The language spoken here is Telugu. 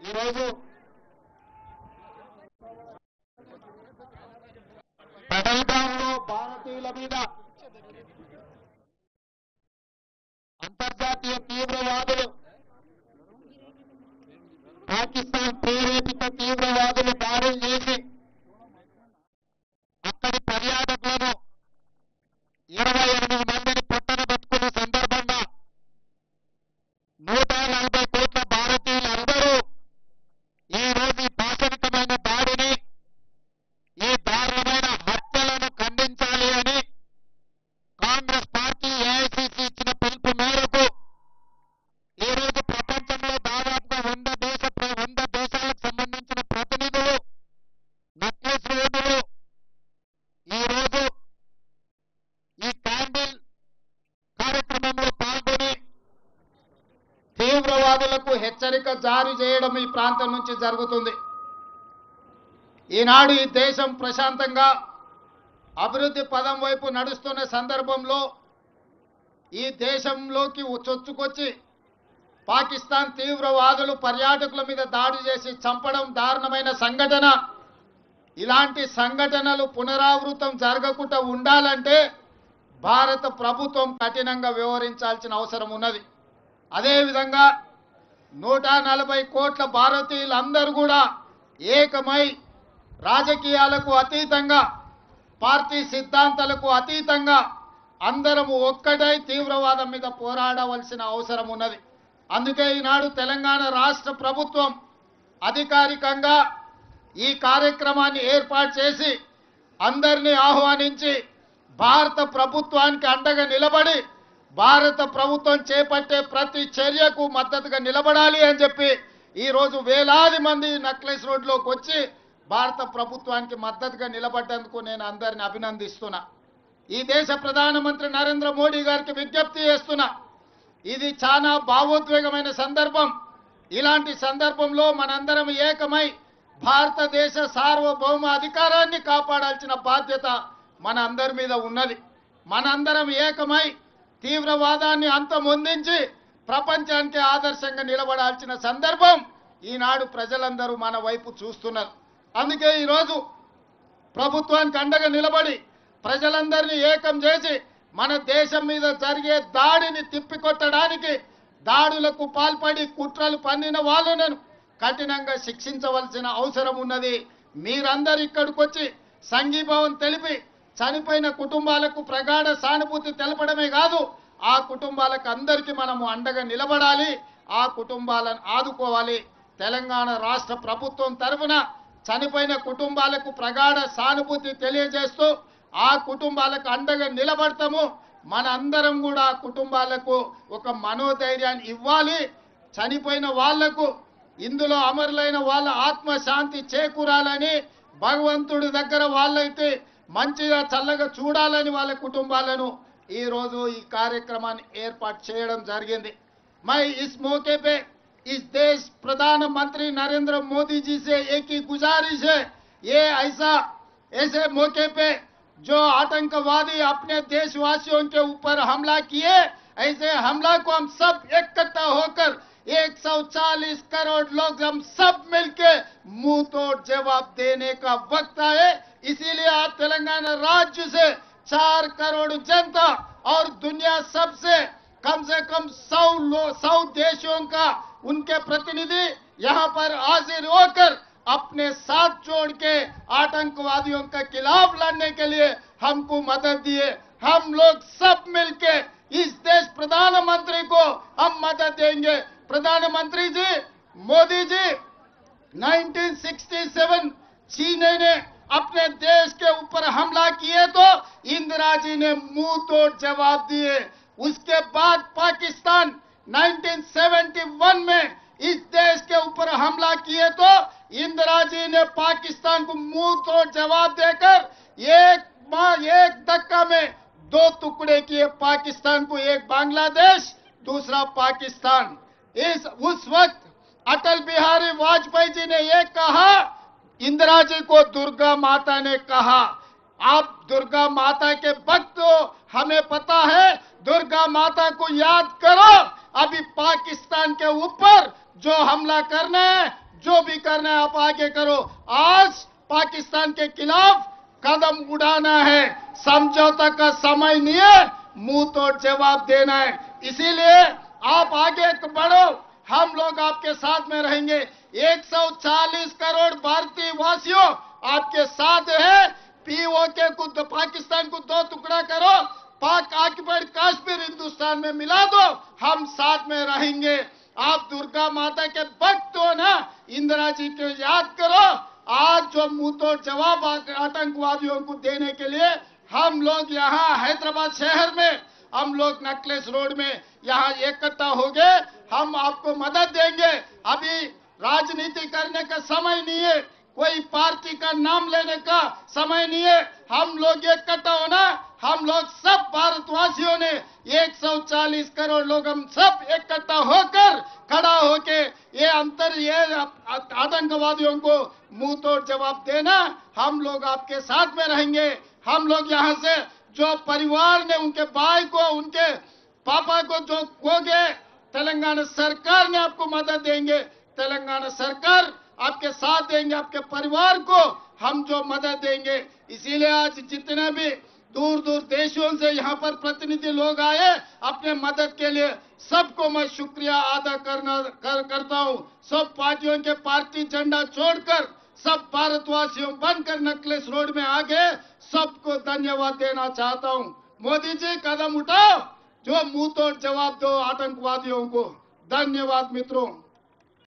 ఈరోజు పహల్గాంలో భారతీయుల మీద అంతర్జాతీయ తీవ్రవాదులు పాకిస్తాన్ ప్రేరేపిత తీవ్రవాదులు దాడులు చేసి అక్కడి పర్యాటకులను 28 మందిని పొట్టన పెట్టుకున్న సందర్భంగా 140 కోట్ల భారతీయులందరూ ఈ రోజు ఈ పాశవికమైన దాడిని, ఈ దారుణమైన హత్యలను ఖండించాలి అని కాంగ్రెస్ పార్టీ ఏఐసిసి ఇచ్చిన పిలుపు మేరకు ఈ రోజు ప్రపంచంలో దాదాపుగా 100 దేశాలకు సంబంధించిన ప్రతినిధులు నక్లెస్ రోడ్డులో ఈ రోజు ఈ క్యాండిల్ కార్యక్రమంలో పాల్గొని తీవ్రవాదులకు హెచ్చరిక జారీ చేయడం ఈ ప్రాంతం నుంచి జరుగుతుంది. ఈనాడు ఈ దేశం ప్రశాంతంగా అభివృద్ధి పదం వైపు నడుస్తున్న సందర్భంలో ఈ దేశంలోకి చొచ్చుకొచ్చి పాకిస్తాన్ తీవ్రవాదులు పర్యాటకుల మీద దాడి చేసి చంపడం దారుణమైన సంఘటన. ఇలాంటి సంఘటనలు పునరావృతం జరగకుండా ఉండాలంటే భారత ప్రభుత్వం కఠినంగా వ్యవహరించాల్సిన అవసరం ఉన్నది. అదేవిధంగా 140 కోట్ల భారతీయులందరూ కూడా ఏకమై రాజకీయాలకు అతీతంగా, పార్టీ సిద్ధాంతాలకు అతీతంగా అందరము ఒక్కటై తీవ్రవాదం మీద పోరాడవలసిన అవసరం ఉన్నది. అందుకే ఈనాడు తెలంగాణ రాష్ట్ర ప్రభుత్వం అధికారికంగా ఈ కార్యక్రమాన్ని ఏర్పాటు చేసి అందరినీ ఆహ్వానించి భారత ప్రభుత్వానికి అండగా నిలబడి భారత ప్రభుత్వం చేపట్టే ప్రతి చర్యకు మద్దతుగా నిలబడాలి అని చెప్పి ఈరోజు వేలాది మంది నక్లెస్ రోడ్లోకి వచ్చి భారత ప్రభుత్వానికి మద్దతుగా నిలబడ్డందుకు నేను అందరిని అభినందిస్తున్నా. ఈ దేశ ప్రధానమంత్రి నరేంద్ర మోడీ గారికి విజ్ఞప్తి చేస్తున్నా. ఇది చాలా భావోద్వేగమైన సందర్భం. ఇలాంటి సందర్భంలో మనందరం ఏకమై భారతదేశ సార్వభౌమ అధికారాన్ని కాపాడాల్సిన బాధ్యత మన అందరి మీద ఉన్నది. మనందరం ఏకమై తీవ్రవాదాన్ని అంతమొందించి ప్రపంచానికి ఆదర్శంగా నిలబడాల్సిన సందర్భం ఈనాడు ప్రజలందరూ మన వైపు చూస్తున్నారు. అందుకే ఈరోజు ప్రభుత్వానికి అండగా నిలబడి ప్రజలందరినీ ఏకం చేసి మన దేశం మీద జరిగే దాడిని తిప్పికొట్టడానికి, దాడులకు పాల్పడి కుట్రలు పన్నిన వాళ్ళను కఠినంగా శిక్షించవలసిన అవసరం ఉన్నది. మీరందరూ ఇక్కడికి వచ్చి సంఘీభావం తెలిపి చనిపోయిన కుటుంబాలకు ప్రగాఢ సానుభూతి తెలపడమే కాదు, ఆ కుటుంబాలకు అందరికీ మనము అండగా నిలబడాలి, ఆ కుటుంబాలను ఆదుకోవాలి. తెలంగాణ రాష్ట్ర ప్రభుత్వం తరఫున చనిపోయిన కుటుంబాలకు ప్రగాఢ సానుభూతి తెలియజేస్తూ ఆ కుటుంబాలకు అండగా నిలబడతాము. మన అందరం కూడా ఆ కుటుంబాలకు ఒక మనోధైర్యాన్ని ఇవ్వాలి. చనిపోయిన వాళ్లకు, ఇందులో అమరులైన వాళ్ళ ఆత్మశాంతి చేకూరాలని, భగవంతుడి దగ్గర వాళ్ళైతే మంచిగా చల్లగా చూడాలని వాళ్ళ కుటుంబాలను ఈ రోజు ఈ కార్యక్రమాన్ని ఏర్పాటు చేయడం జరిగింది. मैं इस मौके पे इस देश प्रधानमंत्री नरेंद्र मोदी जी से एक ही गुजारिश है, ये ऐसे मौके पे जो आतंकवादी अपने देशवासियों के ऊपर हमला किए, ऐसे हमला को हम सब इकट्ठा होकर 140 करोड़ लोग हम सब मिलके मुंह तोड़ जवाब देने का वक्त आए. इसीलिए आज तेलंगाना राज्य से 4 करोड़ जनता और दुनिया सबसे कम 100 देशों का उनके प्रतिनिधि यहाँ पर हाजिर होकर अपने साथ जोड़ के आतंकवादियों के खिलाफ लड़ने के लिए हमको मदद दिए. हम लोग सब मिलके इस देश प्रधानमंत्री को हम मदद देंगे. प्रधानमंत्री जी, मोदी जी, 1967 चीन ने अपने देश के ऊपर हमला किए तो इंदिरा जी ने मुंह तोड़ जवाब दिए. उसके बाद पाकिस्तान 1971 में इस देश के ऊपर हमला किए तो इंदिरा जी ने पाकिस्तान को मुंह तोड़ जवाब देकर एक धक्का में 2 टुकड़े किए पाकिस्तान को, एक बांग्लादेश, दूसरा पाकिस्तान. उस वक्त अटल बिहारी वाजपेयी जी ने ये कहा, इंदिरा जी को दुर्गा माता ने कहा, आप दुर्गा माता के भक्त हो, हमें पता है, दुर्गा माता को याद करो. अभी पाकिस्तान के ऊपर जो हमला करना है जो भी करना है आप आगे करो। आज पाकिस्तान के खिलाफ कदम उठाना है, समझौता का समय नहीं है, मुंह तोड़ जवाब देना है। इसीलिए आप आगे बढ़ो, हम लोग आपके साथ में रहेंगे। 140 करोड़ भारतीय वासियों आपके साथ है। पीओके को पाकिस्तान को दो टुकड़ा करो, पाक ऑक्युपाइड कश्मीर हिंदुस्तान में मिला दो, हम साथ में रहेंगे। आप दुर्गा माता के भक्त हो ना, इंदिरा जी को याद करो। आज जो मुंहतोड़ जवाब आतंकवादियों को देने के लिए हम लोग यहाँ हैदराबाद शहर में, हम लोग नेकलेस रोड में यहाँ इकट्ठा हो गए। हम आपको मदद देंगे। अभी राजनीति करने का समय नहीं है, कोई पार्टी का नाम लेने का समय नहीं है। हम लोग इकट्ठा होना, हम लोग सब भारतवासियों ने 140 करोड़ लोग हम सब इकट्ठा होकर खड़ा होके ये आतंकवादियों को मुंह तोड़ जवाब देना। हम लोग आपके साथ में रहेंगे। हम लोग यहाँ से जो परिवार ने उनके भाई को, उनके पापा को जो खो गए, तेलंगाना सरकार ने आपको मदद देंगे। तेलंगाना सरकार आपके साथ देंगे, आपके परिवार को हम जो मदद देंगे। इसीलिए आज जितने भी दूर दूर देशों से यहाँ पर प्रतिनिधि लोग आए अपने मदद के लिए, सबको मैं शुक्रिया अदा करता हूँ। सब पार्टियों के पार्टी झंडा छोड़कर सब भारतवासियों बनकर नेकलेस रोड में आ गए, सबको धन्यवाद देना चाहता हूँ। मोदी जी कदम उठाओ, जो मुंह तोड़ जवाब दो आतंकवादियों को। धन्यवाद मित्रों।